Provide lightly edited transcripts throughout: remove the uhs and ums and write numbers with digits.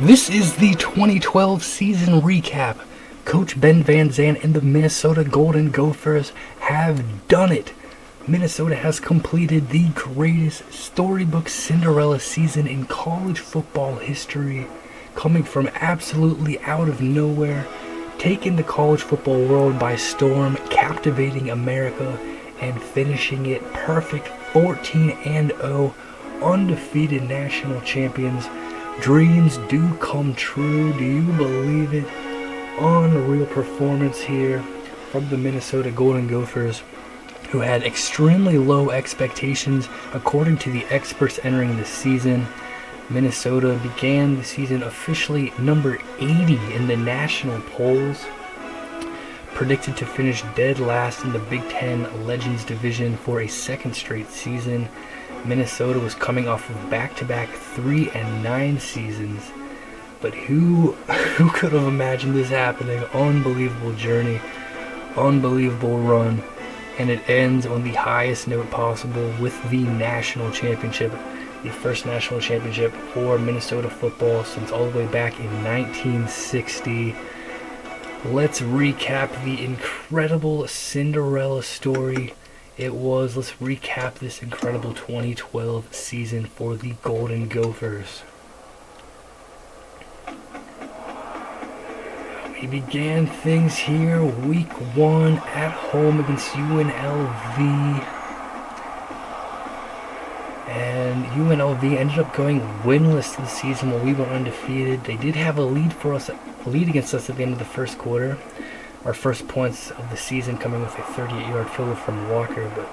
This is the 2012 season recap. Coach Ben Van Zandt and the Minnesota Golden Gophers have done it. Minnesota has completed the greatest storybook Cinderella season in college football history, coming from absolutely out of nowhere, taking the college football world by storm, captivating America, and finishing it perfect 14-0, undefeated national champions. Dreams do come true. Do you believe it? Unreal performance here from the Minnesota Golden Gophers, who had extremely low expectations according to the experts entering the season. Minnesota began the season officially number 80 in the national polls, predicted to finish dead last in the Big Ten Legends Division for a second straight season. Minnesota was coming off of back-to-back 3-9 seasons, but who could have imagined this happening? Unbelievable journey, unbelievable run, and it ends on the highest note possible with the national championship, the first national championship for Minnesota football since all the way back in 1960. Let's recap the incredible Cinderella story it was. Let's recap this incredible 2012 season for the Golden Gophers. We began things here week 1 at home against UNLV. And UNLV ended up going winless this season while we were undefeated. They did have a lead against us at the end of the first quarter. Our first points of the season coming with a 38-yard field goal from Walker, but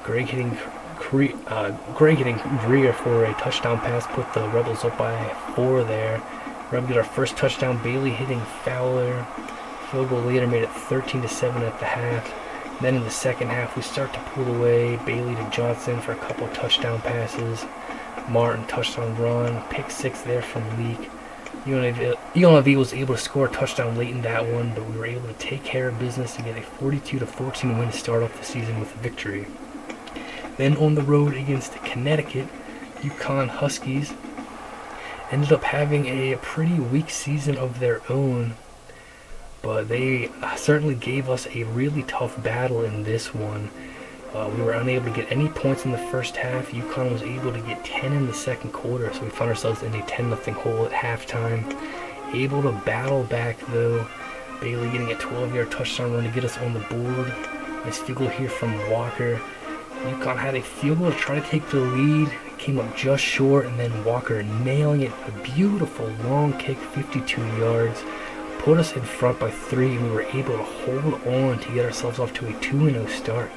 Greg hitting Greer for a touchdown pass put the Rebels up by 4 there. Rebels get our first touchdown. Bailey hitting Fowler. Field goal later made it 13-7 at the half. Then in the second half, we start to pull away. Bailey to Johnson for a couple touchdown passes. Martin touchdown run. Pick 6 there from Leak. UNLV was able to score a touchdown late in that one, but we were able to take care of business and get a 42-14 win to start off the season with a victory. Then on the road against Connecticut, UConn Huskies ended up having a pretty weak season of their own, but they certainly gave us a really tough battle in this one. We were unable to get any points in the first half. UConn was able to get 10 in the second quarter, so we found ourselves in a 10-0 hole at halftime. Able to battle back, though. Bailey getting a 12-yard touchdown run to get us on the board. Nice field goal here from Walker. UConn had a field goal to try to take the lead. Came up just short, and then Walker nailing it. A beautiful long kick, 52 yards. Put us in front by 3, and we were able to hold on to get ourselves off to a 2-0 start.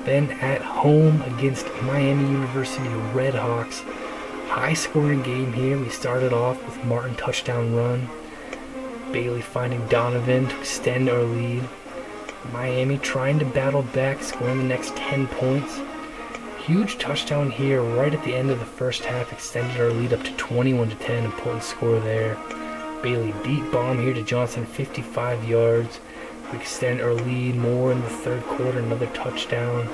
Then at home against Miami University Redhawks, high-scoring game here. We started off with Martin touchdown run. Bailey finding Donovan to extend our lead. Miami trying to battle back, scoring the next 10 points. Huge touchdown here right at the end of the first half, extended our lead up to 21-10, important score there. Bailey deep bomb here to Johnson, 55 yards. We extend our lead more in the third quarter, another touchdown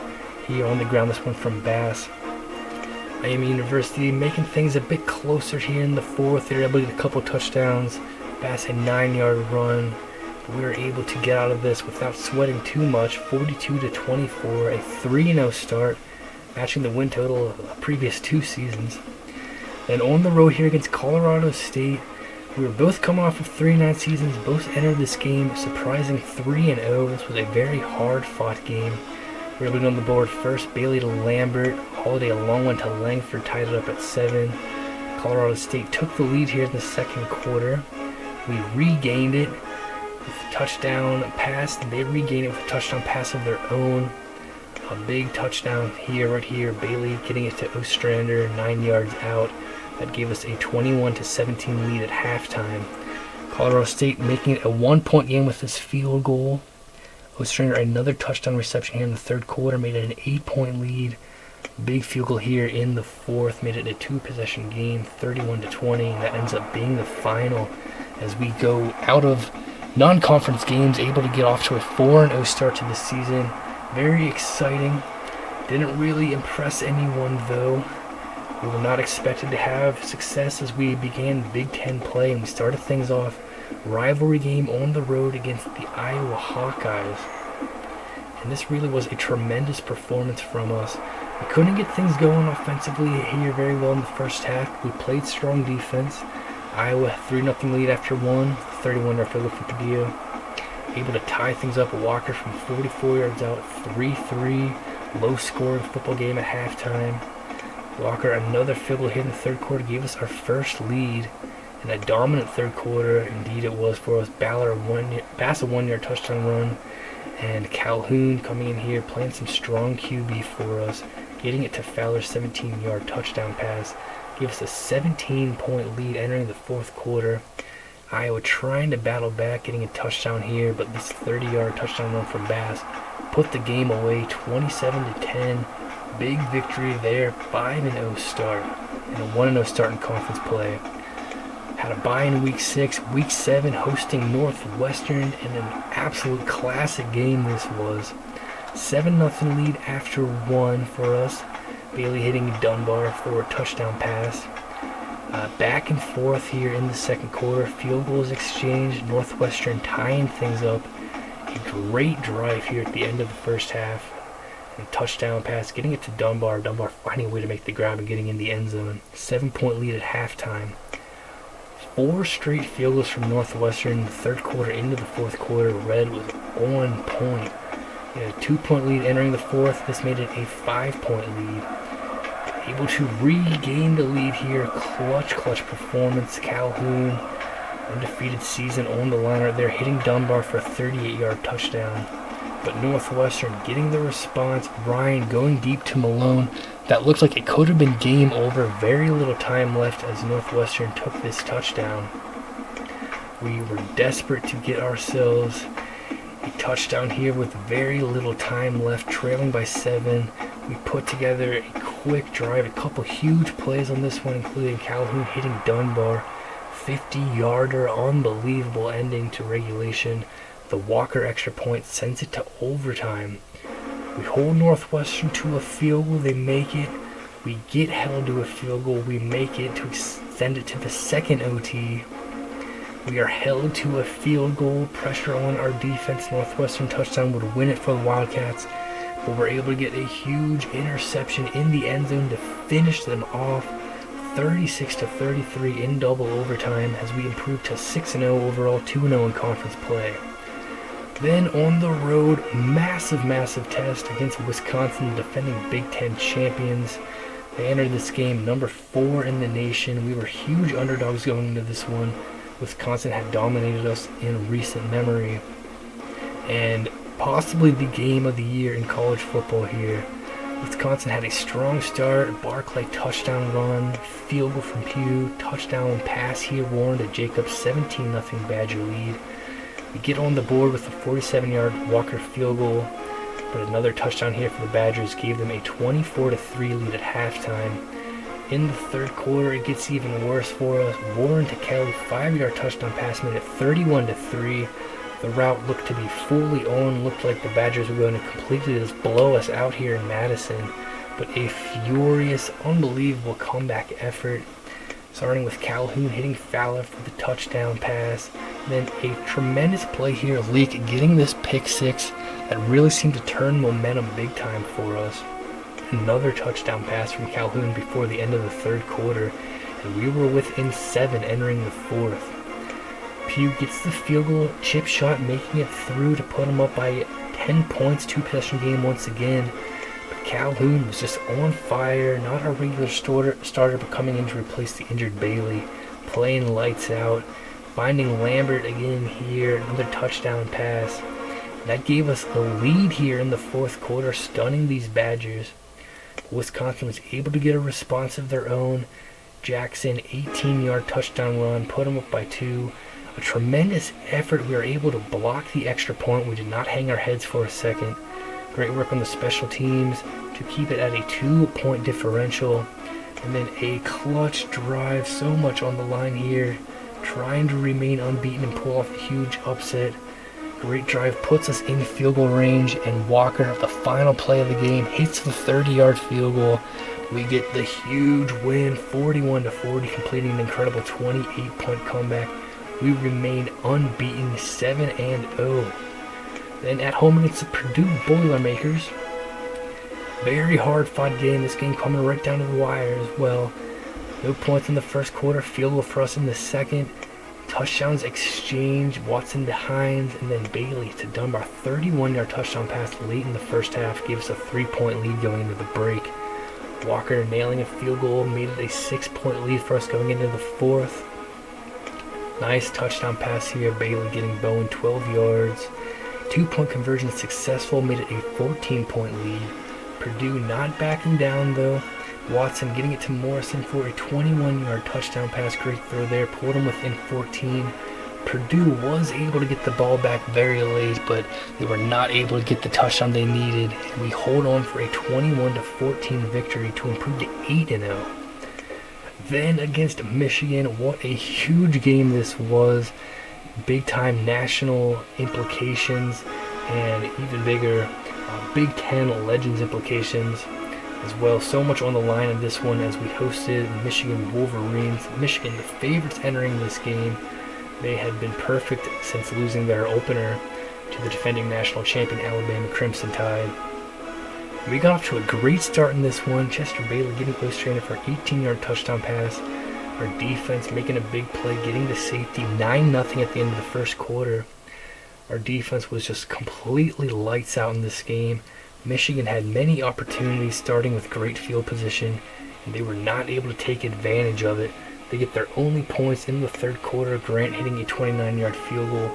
here on the ground, this one from Bass. Miami University making things a bit closer here in the fourth. They were able to get a couple touchdowns. Bass a 9-yard run. But we were able to get out of this without sweating too much, 42-24, a 3-0 start, matching the win total of the previous 2 seasons. Then on the road here against Colorado State, we were both coming off of 3-9 seasons, both entered this game surprising 3-0. This was a very hard-fought game. We were leading on the board first, Bailey to Lambert, Holiday a long one to Langford, tied it up at 7. Colorado State took the lead here in the second quarter. We regained it with a touchdown pass, and they regained it with a touchdown pass of their own. A big touchdown here, right here, Bailey getting it to Ostrander, 9 yards out. That gave us a 21-17 lead at halftime. Colorado State making it a 1-point game with this field goal. Ostrander another touchdown reception here in the third quarter, made it an 8-point lead. Big field goal here in the fourth, made it a 2-possession game, 31-20, and that ends up being the final as we go out of non-conference games, able to get off to a 4-0 start to the season. Very exciting. Didn't really impress anyone though. We were not expected to have success as we began Big Ten play, and we started things off rivalry game on the road against the Iowa Hawkeyes. And this really was a tremendous performance from us. We couldn't get things going offensively here very well in the first half. We played strong defense. Iowa 3-0 lead after 31-yard field goal from Purdue. Able to tie things up. Walker from 44 yards out, 3-3. Low-scoring football game at halftime. Walker, another field goal here in the third quarter, gave us our first lead in a dominant third quarter. Indeed it was for us. Bass a 1-yard touchdown run. And Calhoun coming in here, playing some strong QB for us, getting it to Fowler's 17-yard touchdown pass. Gave us a 17-point lead entering the fourth quarter. Iowa trying to battle back, getting a touchdown here, but this 30-yard touchdown run from Bass put the game away, 27-10. Big victory there, 5-0 start, and a 1-0 start in conference play. Had a bye in week 6, week 7 hosting Northwestern, and an absolute classic game this was. 7-0 lead after 1 for us. Bailey hitting Dunbar for a touchdown pass. Back and forth here in the second quarter. Field goals exchanged. Northwestern tying things up. A great drive here at the end of the first half. And touchdown pass, getting it to Dunbar. Dunbar finding a way to make the grab and getting in the end zone. 7-point lead at halftime. 4 straight field goals from Northwestern in the third quarter into the fourth quarter. Red was on point. He had a 2-point lead entering the fourth. This made it a 5-point lead. Able to regain the lead here. Clutch performance. Calhoun, undefeated season on the line right there, hitting Dunbar for a 38-yard touchdown. But Northwestern getting the response. Ryan going deep to Malone. That looked like it could have been game over. Very little time left as Northwestern took this touchdown. We were desperate to get ourselves a touchdown here with very little time left, trailing by 7. We put together a quick drive, a couple huge plays on this one, including Calhoun hitting Dunbar. 50-yarder, unbelievable ending to regulation. The Walker extra point sends it to overtime. We hold Northwestern to a field goal, they make it. We get held to a field goal, we make it to extend it to the second OT. We are held to a field goal, pressure on our defense. Northwestern touchdown would win it for the Wildcats, but we're able to get a huge interception in the end zone to finish them off. 36-33 in double overtime as we improve to 6-0 overall, 2-0 in conference play. Then on the road, massive test against Wisconsin, defending Big Ten champions. They entered this game number 4 in the nation. We were huge underdogs going into this one. Wisconsin had dominated us in recent memory. And possibly the game of the year in college football here. Wisconsin had a strong start. Barclay touchdown run, field goal from Pugh, touchdown pass here, Warren to Jacobs, 17-0 Badger lead. We get on the board with a 47-yard Walker field goal, but another touchdown here for the Badgers gave them a 24-3 lead at halftime. In the third quarter, it gets even worse for us. Warren to Kelly, 5-yard touchdown pass made it 31-3. The route looked to be fully on. Looked like the Badgers were going to completely just blow us out here in Madison. But a furious, unbelievable comeback effort, starting with Calhoun hitting Fowler for the touchdown pass. Then a tremendous play here, Leak getting this pick 6 that really seemed to turn momentum big time for us. Another touchdown pass from Calhoun before the end of the third quarter, and we were within 7 entering the fourth. Pugh gets the field goal, chip shot, making it through to put him up by 10 points, 2-possession game once again. But Calhoun was just on fire, not a regular starter, but coming in to replace the injured Bailey, playing lights out, finding Lambert again here, another touchdown pass. That gave us a lead here in the fourth quarter, stunning these Badgers. Wisconsin was able to get a response of their own. Jackson, 18-yard touchdown run, put them up by 2. A tremendous effort. We were able to block the extra point. We did not hang our heads for a second. Great work on the special teams to keep it at a 2-point differential. And then a clutch drive, so much on the line here, trying to remain unbeaten and pull off a huge upset. Great drive, puts us in field goal range, and Walker, the final play of the game, hits the 30-yard field goal. we get the huge win, 41-40, completing an incredible 28-point comeback. We remain unbeaten, 7-0. Then at home against the Purdue Boilermakers, very hard-fought game. This game coming right down to the wire as well. No points in the first quarter, field goal for us in the second. Touchdowns exchange, Watson to Hines, and then Bailey to Dunbar. 31-yard touchdown pass late in the first half gave us a 3-point lead going into the break. Walker nailing a field goal made it a 6-point lead for us going into the fourth. Nice touchdown pass here, Bailey getting Bowen 12 yards. 2-point conversion successful, made it a 14-point lead. Purdue not backing down though. Watson getting it to Morrison for a 21-yard touchdown pass. Great throw there, pulled him within 14. Purdue was able to get the ball back very late, but they were not able to get the touchdown they needed. We hold on for a 21-14 victory to improve to 8-0. Then against Michigan, what a huge game this was. Big-time national implications and even bigger Big Ten Legends implications as well. So much on the line in this one as we hosted Michigan Wolverines. Michigan, the favorites entering this game. They had been perfect since losing their opener to the defending national champion Alabama Crimson Tide. We got off to a great start in this one. Chester Bailey getting illustrated for an 18-yard touchdown pass. Our defense making a big play, getting to safety, 9-0 at the end of the first quarter. Our defense was just completely lights out in this game. Michigan had many opportunities, starting with great field position, and they were not able to take advantage of it. They get their only points in the third quarter, Grant hitting a 29-yard field goal.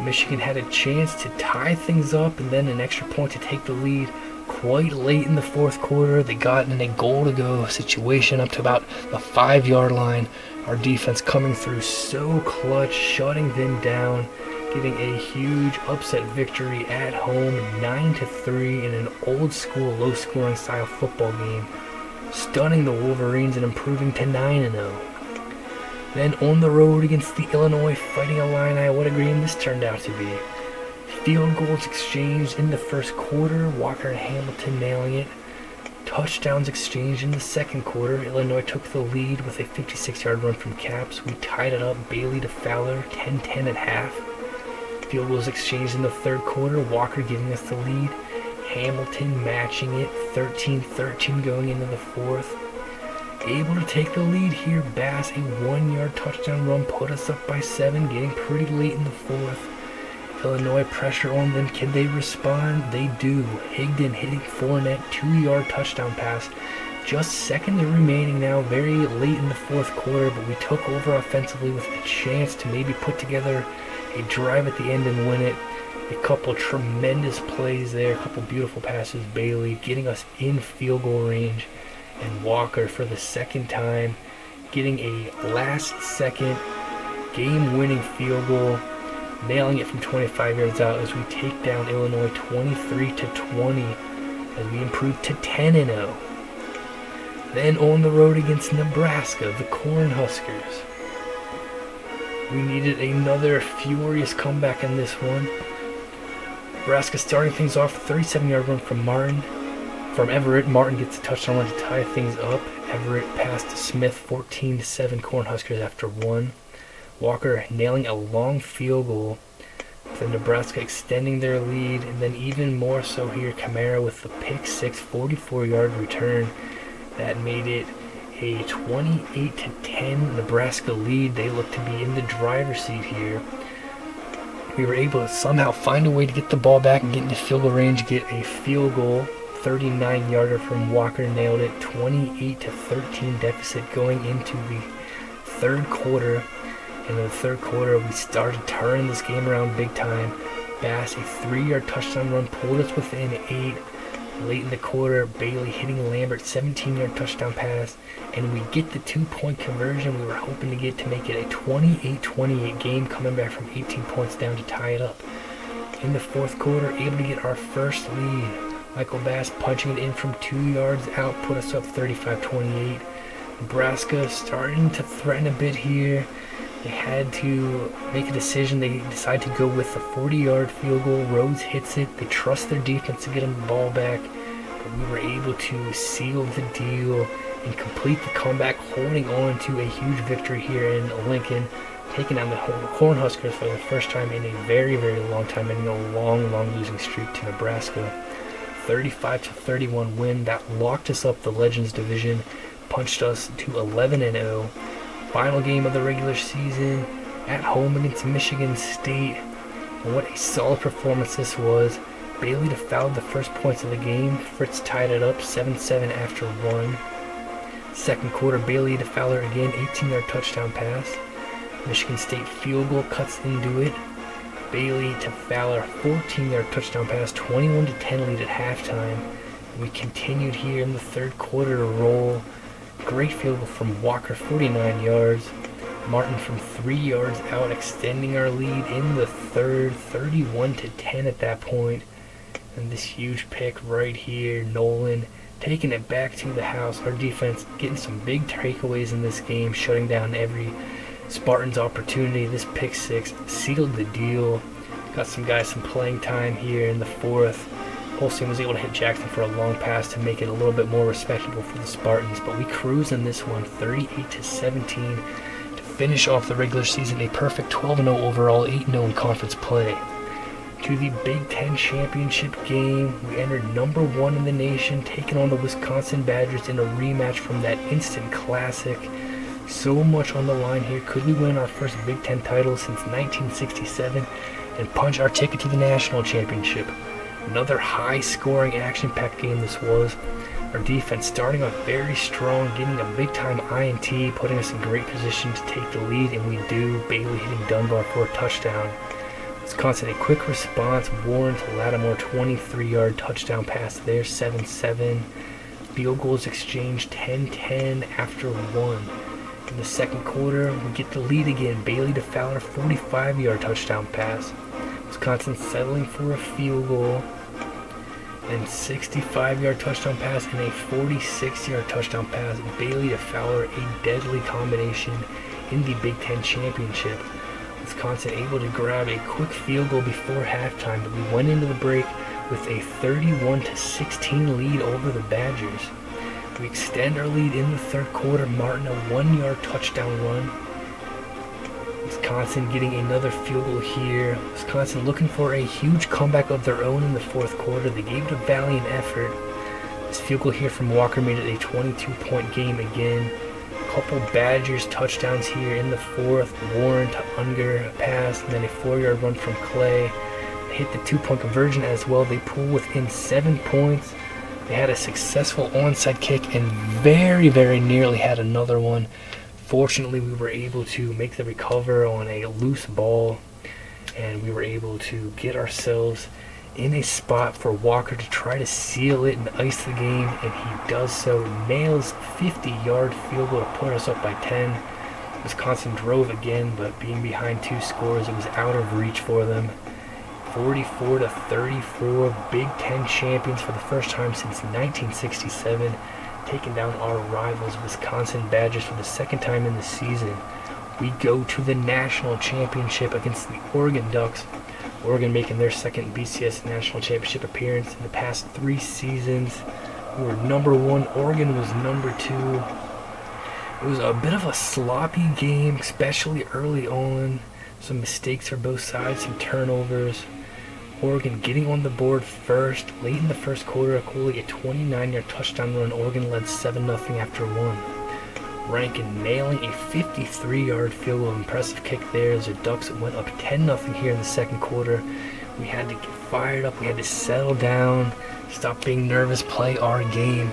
Michigan had a chance to tie things up and then an extra point to take the lead. Quite late in the fourth quarter, they got in a goal-to-go situation up to about the 5-yard line. Our defense coming through so clutch, shutting them down, getting a huge upset victory at home, 9-3 in an old-school, low-scoring style football game, stunning the Wolverines and improving to 9-0. Then on the road against the Illinois Fighting Illini, what a game this turned out to be. Field goals exchanged in the first quarter, Walker and Hamilton nailing it. Touchdowns exchanged in the second quarter. Illinois took the lead with a 56-yard run from Capps. We tied it up, Bailey to Fowler, 10-10 at half. Field goals exchanged in the third quarter, Walker giving us the lead. Hamilton matching it, 13-13 going into the fourth. Able to take the lead here, Bass, a 1-yard touchdown run, put us up by 7, getting pretty late in the fourth. Illinois pressure on them. Can they respond? They do. Higdon hitting Fournette, 2-yard touchdown pass. Just seconds remaining now, very late in the fourth quarter, but we took over offensively with a chance to maybe put together a drive at the end and win it. A couple tremendous plays there, a couple beautiful passes. Bailey getting us in field goal range, and Walker for the second time getting a last-second game-winning field goal, nailing it from 25 yards out as we take down Illinois 23-20 as we improve to 10-0. Then on the road against Nebraska, the Cornhuskers. We needed another furious comeback in this one. Nebraska starting things off, 37-yard run from Everett. Martin gets a touchdown run to tie things up. Everett passed to Smith, 14-7 Cornhuskers after one. Walker nailing a long field goal, with Nebraska extending their lead, and then even more so here, Kamara with the pick six 44-yard return that made it a 28-10 Nebraska lead. They look to be in the driver's seat here. We were able to somehow find a way to get the ball back and get into field goal range, get a field goal, 39-yarder from Walker, nailed it, 28-13 deficit going into the third quarter. And in the third quarter, we started turning this game around big time. Bass, a 3-yard touchdown run, pulled us within 8. Late in the quarter, Bailey hitting Lambert, 17-yard touchdown pass. And we get the 2-point conversion we were hoping to get to make it a 28-28 game, coming back from 18 points down to tie it up. In the fourth quarter, able to get our first lead. Michael Bass punching it in from 2 yards out, put us up 35-28. Nebraska starting to threaten a bit here. They had to make a decision. They decide to go with a 40-yard field goal. Rhodes hits it. They trust their defense to get them the ball back. but we were able to seal the deal and complete the comeback, holding on to a huge victory here in Lincoln, taking down the Cornhuskers for the first time in a very, very long time, ending a long, long losing streak to Nebraska. 35-31 win that locked us up the Legends division, punched us to 11-0. Final game of the regular season at home against Michigan State. And what a solid performance this was. Bailey fouled the first points of the game. Fritz tied it up 7-7 after one. Second quarter, Bailey to Fowler again, 18-yard touchdown pass. Michigan State field goal cuts into it. Bailey to Fowler, 14-yard touchdown pass, 21-10 lead at halftime. We continued here in the third quarter to roll. Great field goal from Walker, 49 yards. Martin from 3 yards out, extending our lead in the third, 31-10 at that point. And this huge pick right here, Nolan taking it back to the house. Our defense getting some big takeaways in this game, shutting down every Spartans opportunity. This pick six sealed the deal. Got some guys some playing time here in the fourth. Holstein was able to hit Jackson for a long pass to make it a little bit more respectable for the Spartans, but we cruise in this one 38-17 to finish off the regular season a perfect 12-0 overall, 8-0 in conference play. To the Big Ten championship game, we entered number 1 in the nation, taking on the Wisconsin Badgers in a rematch from that instant classic. So much on the line here. Could we win our first Big Ten title since 1967 and punch our ticket to the national championship? Another high-scoring, action-packed game this was. Our defense starting off very strong, getting a big-time INT, putting us in great position to take the lead, and we do. Bailey hitting Dunbar for a touchdown. Wisconsin, a quick response. Warren to Lattimore, 23-yard touchdown pass there, 7-7. Field goals exchanged 10-10 after one. In the second quarter, we get the lead again. Bailey to Fowler, 45-yard touchdown pass. Wisconsin settling for a field goal. And 65-yard touchdown pass and a 46-yard touchdown pass. Bailey to Fowler, a deadly combination in the Big Ten championship. Wisconsin able to grab a quick field goal before halftime, but we went into the break with a 31-16 lead over the Badgers. We extend our lead in the third quarter. Martin, a 1-yard touchdown run. Wisconsin getting another field goal here. Wisconsin looking for a huge comeback of their own in the fourth quarter. They gave it a valiant effort. This field goal here from Walker made it a 22-point game again. Couple Badgers touchdowns here in the fourth. Warren to Unger pass, and then a 4-yard run from Clay. They hit the 2-point conversion as well. They pull within 7 points. They had a successful onside kick and very, very nearly had another one. Fortunately, we were able to make the recover on a loose ball, and we were able to get ourselves in a spot for Walker to try to seal it and ice the game, and he does so. Nails 50-yard field goal to put us up by 10. Wisconsin drove again, but being behind 2 scores, it was out of reach for them. 44-34, Big Ten champions for the first time since 1967, taking down our rivals Wisconsin Badgers for the second time in the season. We go to the national championship against the Oregon Ducks. Oregon making their second BCS national championship appearance in the past 3 seasons. We were number 1. Oregon was number 2. It was a bit of a sloppy game, especially early on. Some mistakes for both sides, some turnovers. Oregon getting on the board first. Late in the first quarter, Coley a 29-yard touchdown run. Oregon led 7-0 after one. Rankin nailing a 53-yard field goal. Impressive kick there as the Ducks went up 10-0 here in the second quarter. We had to get fired up. We had to settle down, stop being nervous, play our game.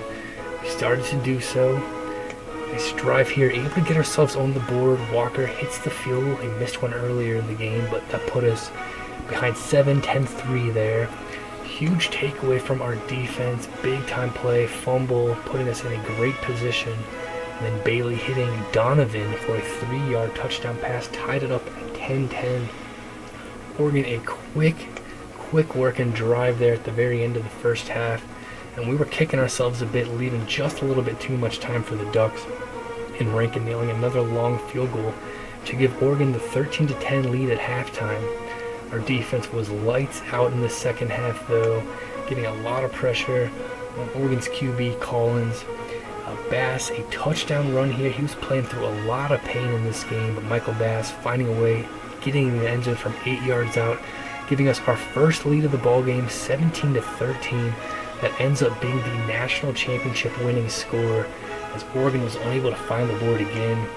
We started to do so. Nice drive here, able to get ourselves on the board. Walker hits the field goal. He missed one earlier in the game, but that put us behind 10-3 there. Huge takeaway from our defense. Big time play, fumble, putting us in a great position. And then Bailey hitting Donovan for a 3-yard touchdown pass, tied it up at 10-10. Oregon a quick work and drive there at the very end of the first half. And we were kicking ourselves a bit, leaving just a little bit too much time for the Ducks. And Rankin nailing another long field goal to give Oregon the 13-10 lead at halftime. Our defense was lights out in the second half though, getting a lot of pressure Oregon's QB Collins. Bass, a touchdown run here. He was playing through a lot of pain in this game, but Michael Bass finding a way, getting in the end zone from 8 yards out, giving us our first lead of the ball game, 17-13. That ends up being the national championship winning score, as Oregon was unable to find the board again.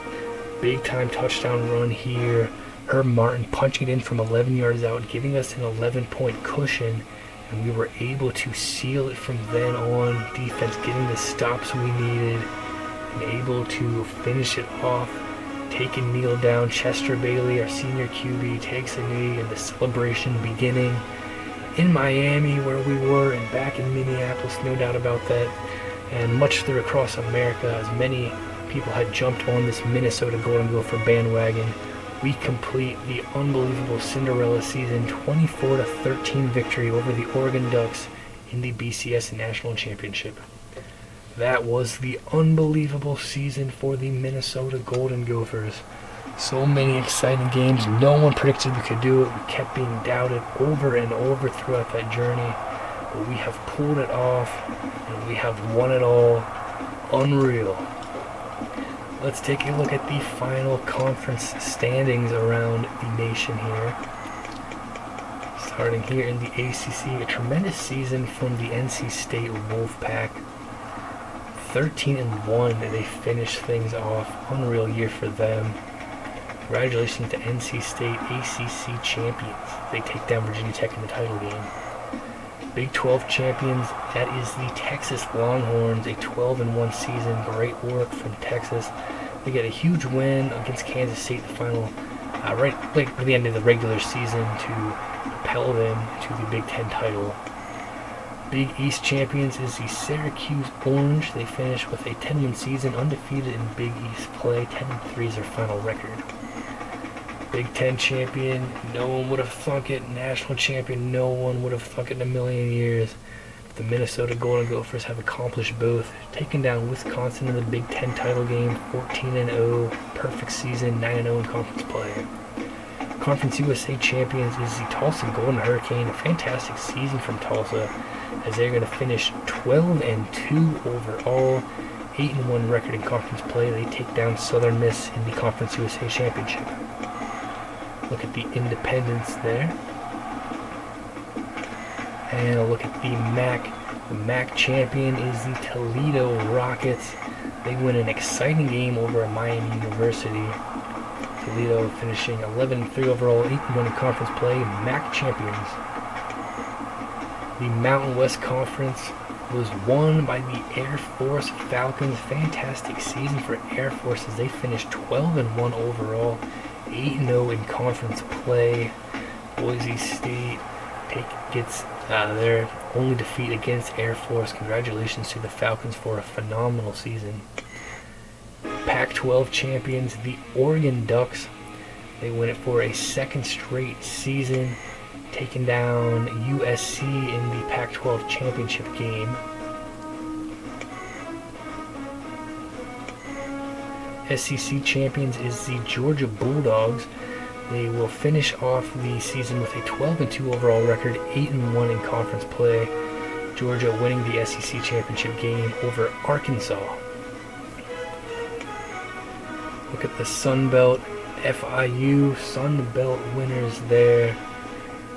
Big time touchdown run here. Herb Martin punching it in from 11 yards out, giving us an 11-point cushion, and we were able to seal it from then on. Defense getting the stops we needed and able to finish it off. Take a kneel down. Chester Bailey, our senior QB, takes a knee, and the celebration beginning in Miami where we were, and back in Minneapolis, no doubt about that, and much through across America, as many people had jumped on this Minnesota Golden Gopher bandwagon. We complete the unbelievable Cinderella season 24-13 victory over the Oregon Ducks in the BCS National Championship. That was the unbelievable season for the Minnesota Golden Gophers. So many exciting games. No one predicted we could do it. We kept being doubted over and over throughout that journey. But we have pulled it off, and we have won it all. Unreal. Let's take a look at the final conference standings around the nation here. Starting here in the ACC, a tremendous season from the NC State Wolfpack. 13-1, they finished things off. Unreal year for them. Congratulations to NC State, ACC champions. They take down Virginia Tech in the title game. Big 12 champions, that is the Texas Longhorns, a 12-1 season. Great work from Texas. They get a huge win against Kansas State, the final, right at the end of the regular season, to propel them to the Big Ten title. Big East champions is the Syracuse Orange. They finish with a 10-win season, undefeated in Big East play. 10-3 is their final record. Big Ten champion, no one would have thunk it. National champion, no one would have thunk it in a million years. The Minnesota Golden Gophers have accomplished both, taking down Wisconsin in the Big Ten title game, 14-0, perfect season, 9-0 in conference play. Conference USA champions is the Tulsa Golden Hurricane, a fantastic season from Tulsa, as they're going to finish 12-2 overall, 8-1 record in conference play. They take down Southern Miss in the Conference USA championship. Look at the independents there. And a look at the MAC. The MAC champion is the Toledo Rockets. They win an exciting game over Miami University. Toledo finishing 11-3 overall, 8-1 in conference play. MAC champions. The Mountain West Conference was won by the Air Force Falcons. Fantastic season for Air Force as they finished 12-1 overall, 8-0 in conference play. Boise State gets their only defeat against Air Force. Congratulations to the Falcons for a phenomenal season. Pac-12 champions, the Oregon Ducks. They win it for a second straight season, taking down USC in the Pac-12 championship game. SEC champions is the Georgia Bulldogs. They will finish off the season with a 12-2 overall record, 8-1 in conference play. Georgia winning the SEC championship game over Arkansas. Look at the Sun Belt, FIU Sun Belt winners there.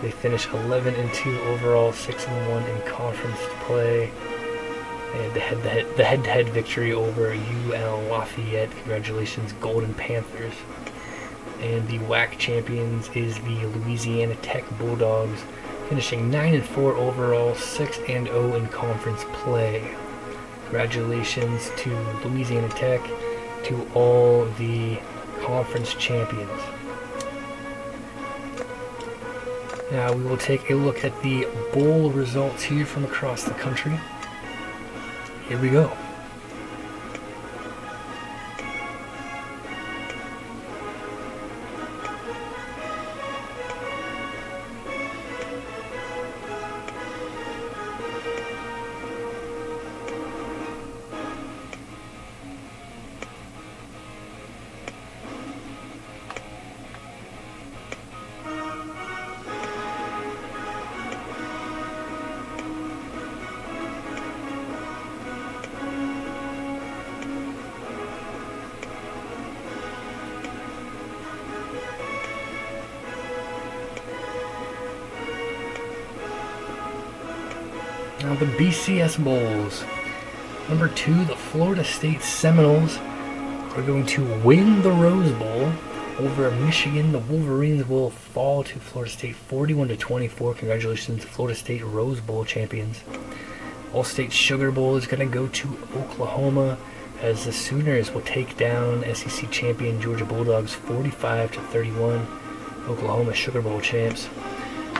They finish 11-2 overall, 6-1 in conference play. They had the head-to-head victory over UL Lafayette. Congratulations, Golden Panthers. And the WAC champions is the Louisiana Tech Bulldogs, finishing 9-4 overall, 6-0 in conference play. Congratulations to Louisiana Tech, to all the conference champions. Now we will take a look at the bowl results here from across the country. Here we go. Now the BCS Bowls. Number 2, the Florida State Seminoles are going to win the Rose Bowl over Michigan. The Wolverines will fall to Florida State 41-24. Congratulations, Florida State Rose Bowl champions. All-State Sugar Bowl is going to go to Oklahoma as the Sooners will take down SEC champion Georgia Bulldogs 45-31. Oklahoma Sugar Bowl champs.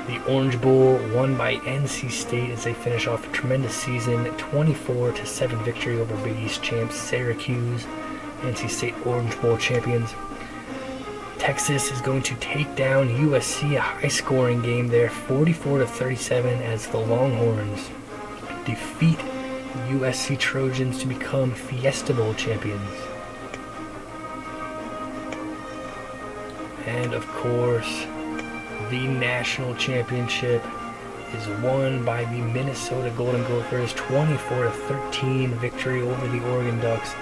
The Orange Bowl won by NC State as they finish off a tremendous season, 24-7 victory over Big East champs Syracuse. NC State Orange Bowl champions. Texas is going to take down USC, a high-scoring game there, 44-37 as the Longhorns defeat USC Trojans to become Fiesta Bowl champions. And of course, the national championship is won by the Minnesota Golden Gophers, 24-13 victory over the Oregon Ducks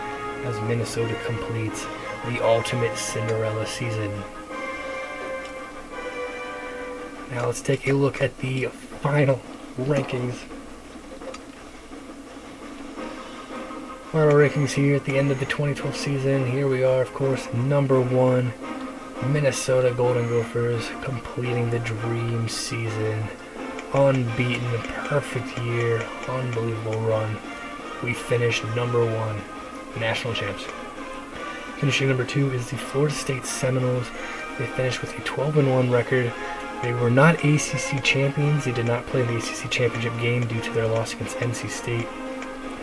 as Minnesota completes the ultimate Cinderella season. Now let's take a look at the final rankings. Final rankings here at the end of the 2012 season. Here we are, of course, number 1, Minnesota Golden Gophers, completing the dream season. Unbeaten, perfect year, unbelievable run. We finished number 1, national champs. Finishing number 2 is the Florida State Seminoles. They finished with a 12-1 record. They were not ACC champions. They did not play the ACC championship game due to their loss against NC State.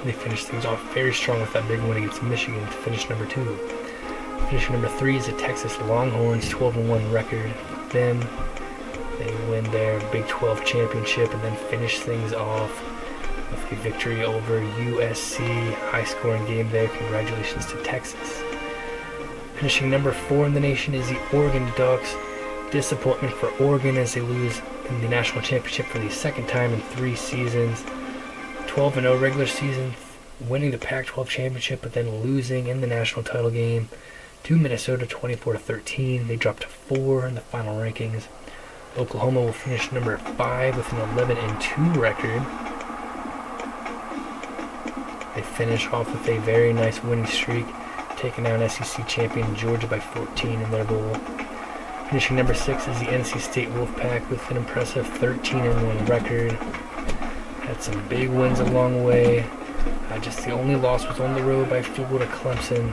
They finished things off very strong with that big win against Michigan to finish number 2. Finishing number 3 is the Texas Longhorns, 12-1 record. Then they win their Big 12 championship and then finish things off with a victory over USC. High-scoring game there. Congratulations to Texas. Finishing number 4 in the nation is the Oregon Ducks. Disappointment for Oregon as they lose in the national championship for the second time in 3 seasons. 12-0 regular season, winning the Pac-12 championship, but then losing in the national title game to Minnesota 24-13. They dropped to 4 in the final rankings. Oklahoma will finish number 5 with an 11-2 record. They finish off with a very nice winning streak, taking down SEC champion Georgia by 14 in their bowl. Finishing number 6 is the NC State Wolfpack with an impressive 13-1 record. Had some big wins along the way. Just the only loss was on the road by a field goal to Clemson.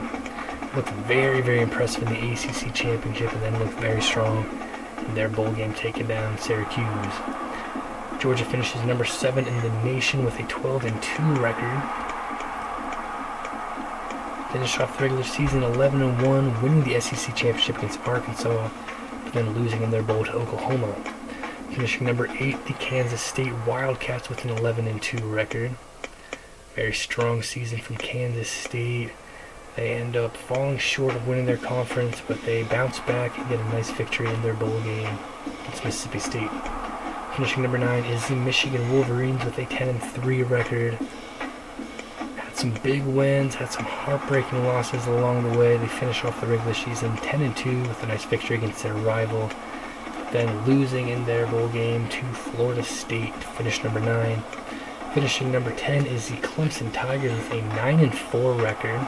Looked very, very impressive in the ACC championship and then looked very strong in their bowl game, taking down Syracuse. Georgia finishes number 7 in the nation with a 12-2 record. Finished off the regular season 11-1, winning the SEC championship against Arkansas, but then losing in their bowl to Oklahoma. Finishing number 8, the Kansas State Wildcats with an 11-2 record. Very strong season from Kansas State. They end up falling short of winning their conference, but they bounce back and get a nice victory in their bowl game against Mississippi State. Finishing number 9 is the Michigan Wolverines with a 10-3 record. Some big wins, had some heartbreaking losses along the way. They finish off the regular season 10-2 with a nice victory against their rival, then losing in their bowl game to Florida State to finish number 9. Finishing number 10 is the Clemson Tigers with a 9-4 record.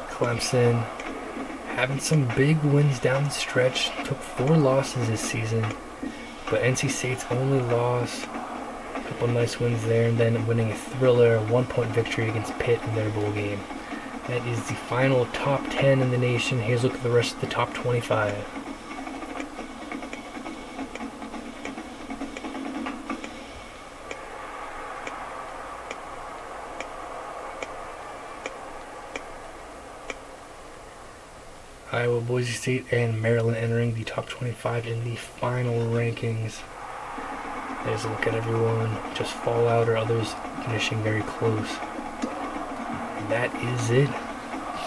Clemson having some big wins down the stretch, took 4 losses this season, but NC State's only loss, a couple nice wins there, and then winning a thriller 1-point victory against Pitt in their bowl game. That is the final top 10 in the nation. Here's a look at the rest of the top 25. Iowa, Boise State, and Maryland entering the top 25 in the final rankings. There's a look at everyone, just fall out or others finishing very close. And that is it.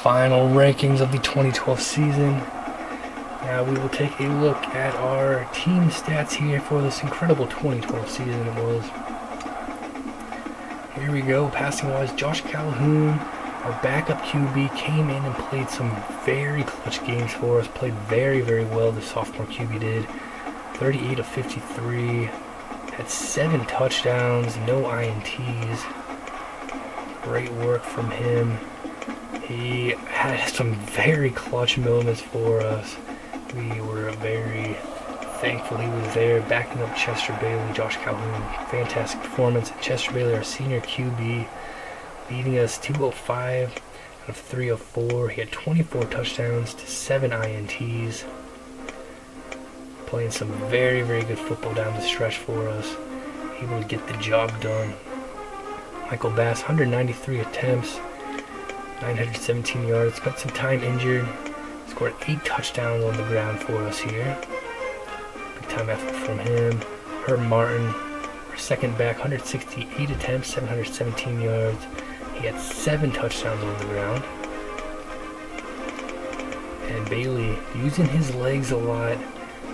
Final rankings of the 2012 season. Now we will take a look at our team stats here for this incredible 2012 season it was. Here we go, passing wise, Josh Calhoun, our backup QB, came in and played some very clutch games for us. Played very, very well, the sophomore QB did. 38 of 53. Had 7 touchdowns, no INTs. Great work from him. He had some very clutch moments for us. We were very thankful he was there, backing up Chester Bailey, Josh Calhoun. Fantastic performance. Chester Bailey, our senior QB, leading us 205 out of 304. He had 24 touchdowns to 7 INTs. Playing some very, very good football down the stretch for us. Able to get the job done. Michael Bass, 193 attempts, 917 yards. Spent some time injured. Scored 8 touchdowns on the ground for us here. Big time effort from him. Herb Martin, our second back, 168 attempts, 717 yards. He had 7 touchdowns on the ground. And Bailey, using his legs a lot,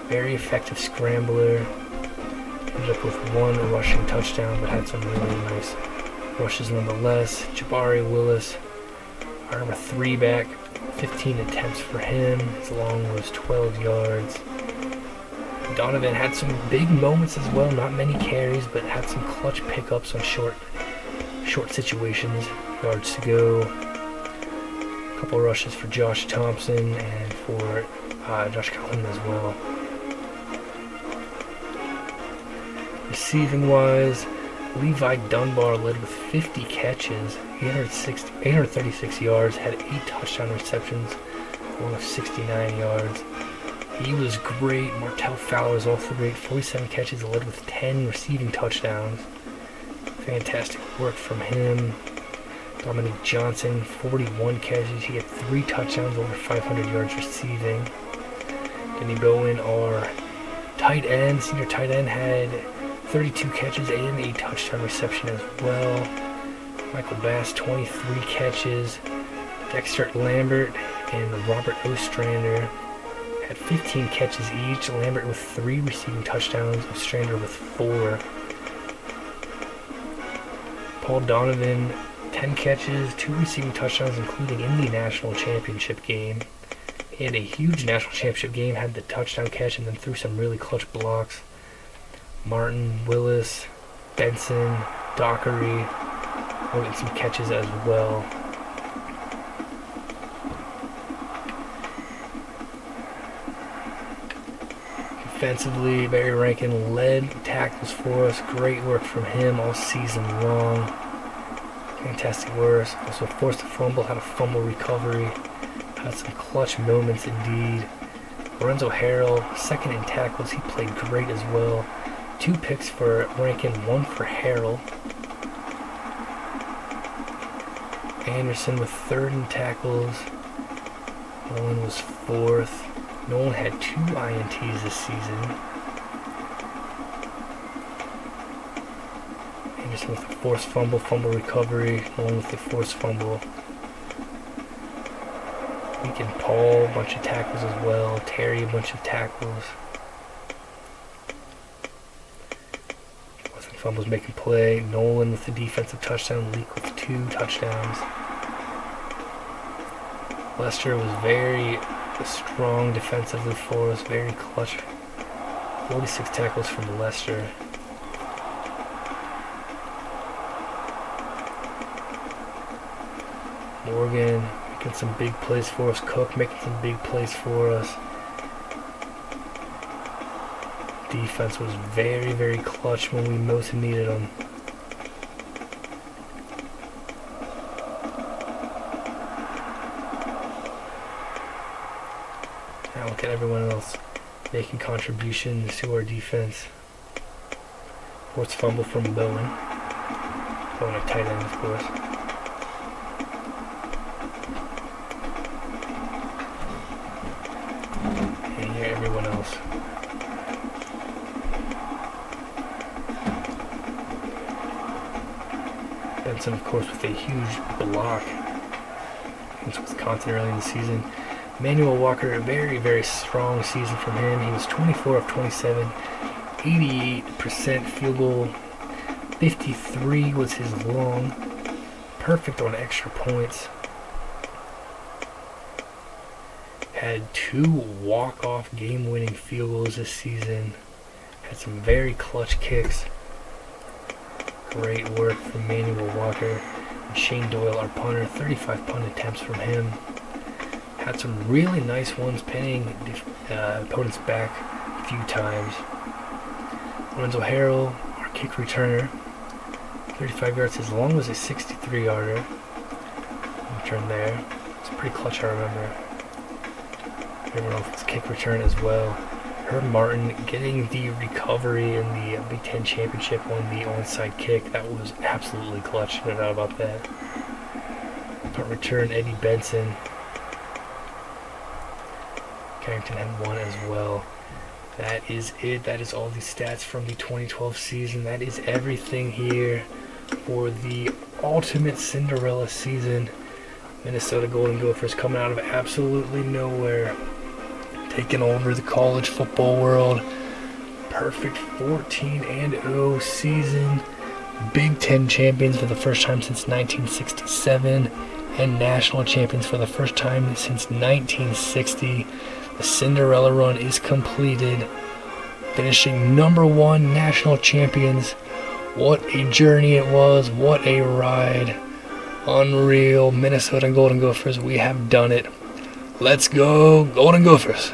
very effective scrambler. Ended up with 1 rushing touchdown, but had some really nice rushes nonetheless. Jabari Willis, our number 3 back, 15 attempts for him. His long was 12 yards. Donovan had some big moments as well, not many carries, but had some clutch pickups on short situations, yards to go. A couple rushes for Josh Thompson and for Josh Calhoun as well. Receiving wise, Levi Dunbar led with 50 catches, 836 yards, had 8 touchdown receptions, along with 69 yards. He was great. Martell Fowler was also great, 47 catches, led with 10 receiving touchdowns. Fantastic work from him. Dominic Johnson, 41 catches, he had 3 touchdowns, over 500 yards receiving. Denny Bowen, our tight end, senior tight end, had 32 catches and 8 touchdown reception as well. Michael Bass, 23 catches. Dexter Lambert and Robert Ostrander had 15 catches each. Lambert with 3 receiving touchdowns, Ostrander with 4. Paul Donovan, 10 catches, 2 receiving touchdowns, including in the national championship game. He had a huge national championship game, had the touchdown catch, and then threw some really clutch blocks. Martin, Willis, Benson, Dockery, all getting some catches as well. Defensively, Barry Rankin led tackles for us. Great work from him all season long. Fantastic work. Also forced a fumble, had a fumble recovery. Had some clutch moments indeed. Lorenzo Harrell, second in tackles. He played great as well. 2 picks for Rankin, 1 for Harrell. Anderson with 3rd in tackles. Nolan was 4th. Nolan had 2 INTs this season. Anderson with a forced fumble, fumble recovery. Nolan with the forced fumble. Lincoln Paul, a bunch of tackles as well. Terry, a bunch of tackles. Fumbles making play. Nolan with the defensive touchdown. Leak with 2 touchdowns. Lester was very strong defensively for us. Very clutch. 46 tackles from Lester. Morgan making some big plays for us. Cook making some big plays for us. Defense was very, very clutch when we most needed them. Now look at everyone else making contributions to our defense. Forced fumble from Bowen. Bowen a tight end, of course. And here everyone else. Benson, of course, with a huge block against Wisconsin early in the season. Emmanuel Walker, a very, very strong season from him. He was 24 of 27, 88% field goal, 53 was his long, perfect on extra points. Had 2 walk-off game-winning field goals this season. Had some very clutch kicks. Great work from Manuel Walker. And Shane Doyle, our punter, 35 punt attempts from him. Had some really nice ones pinning opponents back a few times. Lorenzo Harrell, our kick returner, 35 yards. His long was a 63-yarder. Return there. It's pretty clutch, I remember. Everyone else it's kick return as well. Herb Martin getting the recovery in the Big Ten Championship on the onside kick. That was absolutely clutch, no doubt about that. Punt return, Eddie Benson. Carrington had one as well. That is it. That is all the stats from the 2012 season. That is everything here for the ultimate Cinderella season. Minnesota Golden Gophers coming out of absolutely nowhere, taking over the college football world. Perfect 14-0 season. Big Ten champions for the first time since 1967, and national champions for the first time since 1960. The Cinderella run is completed, finishing #1 national champions. What a journey it was. What a ride. Unreal. Minnesota Golden Gophers, we have done it. Let's go Golden Gophers.